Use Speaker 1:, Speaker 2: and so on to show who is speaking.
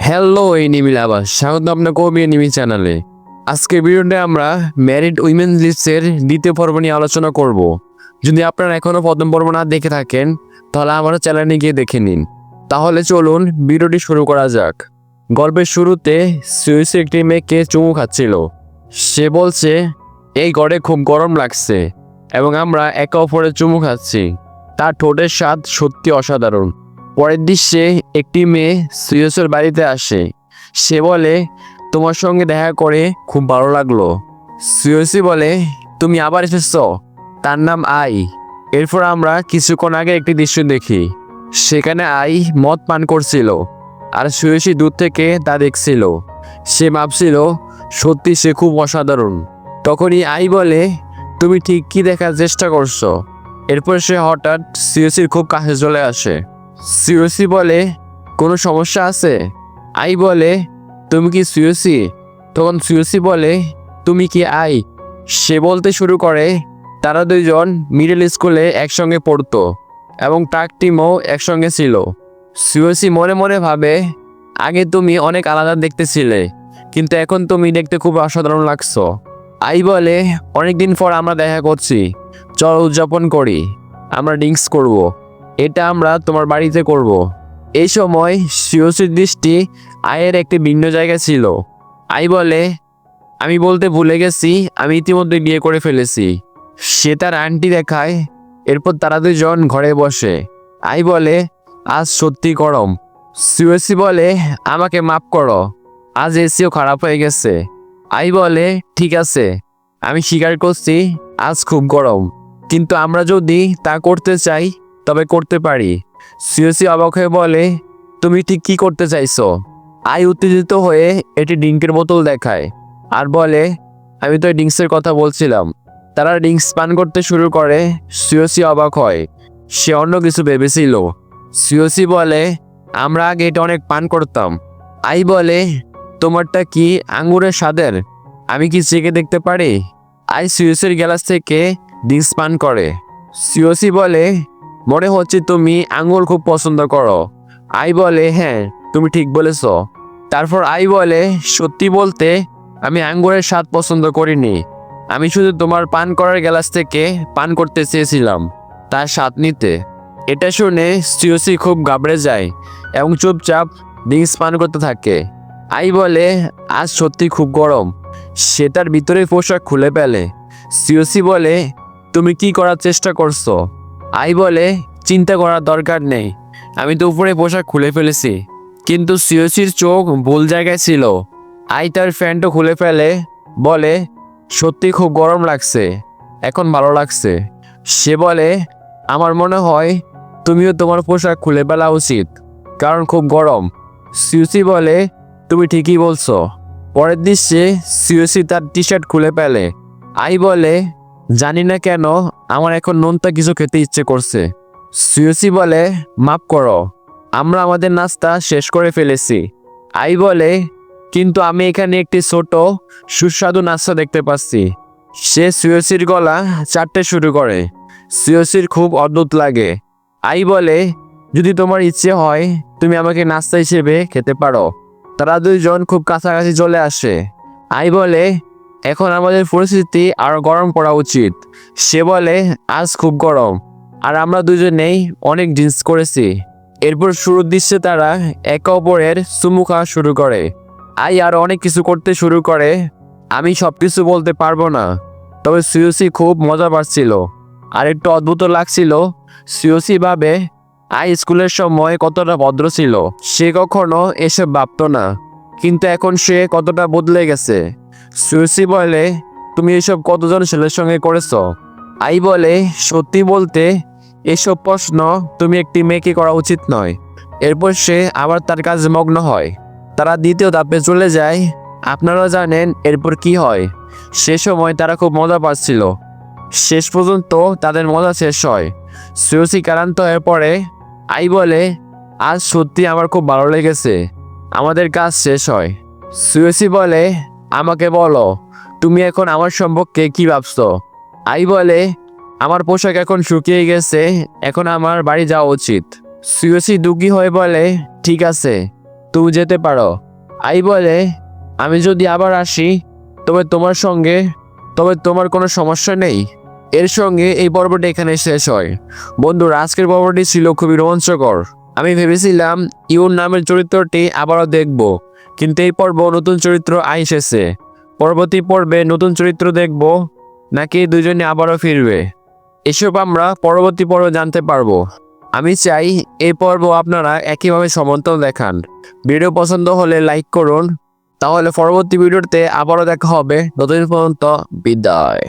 Speaker 1: Hello enemy লাভার, স্বাগত আপনার কবি এনিমি চ্যানেলে। আজকের ভিডিওতে আমরা ম্যারিড উইমেন লিস্টের দ্বিতীয় পর্ব নিয়ে আলোচনা করব। যদি আপনারা এখনও প্রথম পর্ব না দেখে থাকেন তাহলে আমার চ্যানেলে গিয়ে দেখে নিন। তাহলে চলুন ভিডিওটি শুরু করা যাক। গল্পের শুরুতে সুইসি একটি মেয়েকে চুমু খাচ্ছিল। সে বলছে, এই ঘরে খুব গরম লাগছে এবং আমরা একে অপরের চুমু খাচ্ছি। তার ঠোঁটের স্বাদ সত্যি অসাধারণ। পরের দৃশ্যে একটি মেয়ে সুয়েসের বাড়িতে আসে। সে বলে, তোমার সঙ্গে দেখা করে খুব ভালো লাগলো। সুয়েসি বলে, তুমি আবার এসেছ। তার নাম আই। এরপর আমরা কিছুক্ষণ আগে একটি দৃশ্য দেখি। সেখানে আই মদ পান করছিল আর সুয়েসি দূর থেকে তা দেখছিল। সে ভাবছিল সত্যি সে খুব অসাধারণ। তখনই আই বলে, তুমি ঠিক কি দেখার চেষ্টা করছো? এরপর সে হঠাৎ সুয়েসির খুব কাছে চলে আসে। সুয়েসি বলে, কোনো সমস্যা আছে? আই বলে, তুমি কি সুয়েসি? তখন সুয়েসি বলে, তুমি কি আই? সে বলতে শুরু করে, তারা দুইজন মিডল স্কুলে একসঙ্গে পড়তো এবং ট্রাক টিমও একসঙ্গে ছিল। সুয়েসি মনে মনে ভাবে, আগে তুমি অনেক আলাদা দেখতেছিলে, কিন্তু এখন তুমি দেখতে খুব অসাধারণ লাগছো। আই বলে, অনেকদিন পর আমরা দেখা করছি, চল উদযাপন করি, আমরা ড্রিঙ্কস করব। এটা আমরা তোমার বাড়িতে করব। এই সময় সুয়েসির দৃষ্টি আয়ের একটি ভিন্ন জায়গায় ছিল। আই বলে, আমি বলতে ভুলে গেছি, আমি ইতিমধ্যে বিয়ে করে ফেলেছি। সে তার আন্টি দেখায়। এরপর তারা দুজন ঘরে বসে। আই বলে, আজ সত্যি গরম। সুয়েসি বলে, আমাকে মাফ করো, আজ এসিও খারাপ হয়ে গেছে। আই বলে, ঠিক আছে, আমি স্বীকার করছি আজ খুব গরম, কিন্তু আমরা যদি তা করতে চাই তবে করতে পারি। সুয়েসি অবাক হয়ে বলে, তুমি ঠিক কি করতে চাইছো? আই উত্তেজিত হয়ে এটি ড্রিঙ্কের বোতল দেখায় আর বলে, আমি তো ড্রিঙ্কসের কথা বলছিলাম। তারা ড্রিঙ্কস পান করতে শুরু করে। সুয়েসি অবাক হয়, সে অন্য কিছু ভেবেছিল। সুয়েসি বলে, আমরা আগে এটা অনেক পান করতাম। আই বলে, তোমারটা কি আঙ্গুরের স্বাদের? আমি কি চেখে দেখতে পারি? আই সুয়েসির গ্লাস থেকে ড্রিঙ্কস পান করে। সুয়েসি বলে, মনে হচ্ছে তুমি আঙ্গুর খুব পছন্দ করো। আই বলে, হ্যাঁ, তুমি ঠিক বলেছ। তারপর আই বলে, সত্যি বলতে আমি আঙ্গুরের স্বাদ পছন্দ করিনি। আমি শুধু তোমার পান করার গ্লাস থেকে পান করতে চেয়েছিলাম, তার স্বাদ নিতে। এটা শুনে সুয়েসি খুব ঘাবড়ে যায় এবং চুপচাপ ড্রিঙ্কস পান করতে থাকে। আই বলে, আজ সত্যি খুব গরম। সে তার ভিতরে পোশাক খুলে ফেলে। সুয়েসি বলে, তুমি কি করার চেষ্টা করছো? আই বলে, চিন্তা করার দরকার নেই, আমি তো উপরে পোশাক খুলে ফেলেছি। কিন্তু সুয়েসির চোখ ভুল জায়গায় ছিল। আই তার প্যান্টও খুলে ফেলে, বলে, সত্যি খুব গরম লাগছে, এখন ভালো লাগছে। সে বলে, আমার মনে হয় তুমিও তোমার পোশাক খুলে ফেলা উচিত, কারণ খুব গরম। সুয়েসি বলে, তুমি ঠিকই বলছো। পরের দৃশ্যে সুয়েসি তার টি শার্ট খুলে ফেলে। আই বলে, জানি না কেন আমার এখন নোনতা কিছু খেতে ইচ্ছে করছে। সুয়েসি বলে, মাফ করো, আমরা আমাদের নাস্তা শেষ করে ফেলেছি। আই বলে, কিন্তু আমি এখানে একটি ছোট সুস্বাদু নাস্তা দেখতে পাচ্ছি। সে সুয়েসির গলা চাটতে শুরু করে। সুয়েসির খুব অদ্ভুত লাগে। আই বলে, যদি তোমার ইচ্ছে হয় তুমি আমাকে নাস্তা হিসেবে খেতে পারো। তারা দুইজন খুব কাছাকাছি চলে আসে। আই বলে, এখন আমাদের পরিস্থিতি আরো গরম করা উচিত। সে বলে, আজ খুব গরম আর আমরা দুজনেই অনেক ড্রিঙ্কস করেছি। এরপর শুরুর দৃশ্যে তারা একে অপরের চুমু খাওয়া শুরু করে। আই আরো অনেক কিছু করতে শুরু করে। আমি সবকিছু বলতে পারবো না, তবে সুয়েসি খুব মজা পাচ্ছিল আর একটু অদ্ভুত লাগছিল। সুয়েসি ভাবে আই স্কুলের সময় কতটা ভদ্র ছিল, সে কখনো এসব ভাবতো না, কিন্তু এখন সে কতটা বদলে গেছে। সুয়েসি বলে, তুমি এসব কতজন ছেলের সঙ্গে করেছো? আই বলে, সত্যি বলতে এসব প্রশ্ন তুমি একটি মেয়েকে করা উচিত নয়। এরপর সে আবার তার কাজে মগ্ন হয়। তারা দ্বিতীয় ধাপে চলে যায়। আপনারা জানেন এরপর কি হয়। সে সময় তারা খুব মজা পাচ্ছিল। শেষ পর্যন্ত তাদের মজা শেষ হয়। সুয়েসি ক্লান্ত হয়ে পড়ে। আই বলে, আজ সত্যি আমার খুব ভালো লেগেছে, আমাদের কাজ শেষ হয়। সুয়েসি বলে, আমাকে বলো, তুমি এখন আমার সম্পর্কে কি ভাবছো? আই বলে, আমার পোশাক এখন শুকিয়ে গেছে, এখন আমার বাড়ি যাওয়া উচিত। সুয়েসি দুঃখী হয়ে বলে, ঠিক আছে, তুমি যেতে পারো। আই বলে, আমি যদি আবার আসি তবে তোমার কোনো সমস্যা নেই। এর সঙ্গে এই পর্বটি এখানে শেষ হয়। বন্ধুরা, আজকের পর্বটি ছিল খুবই রোমাঞ্চকর। আমি ভেবেছিলাম ইউন নামের চরিত্রটি আবারও দেখব, কিন্তু এই পর্ব নতুন চরিত্র এসেছে। পরবর্তী পর্বে নতুন চরিত্র দেখব নাকি দুজনে আবারও ফিরবে, এসব আমরা পরবর্তী পর্বে জানতে পারবো। আমি চাই এই পর্ব আপনারা একইভাবে সমর্থন দেখান। ভিডিও পছন্দ হলে লাইক করুন। তাহলে পরবর্তী ভিডিওতে আবারও দেখা হবে। ততদিন পর্যন্ত বিদায়।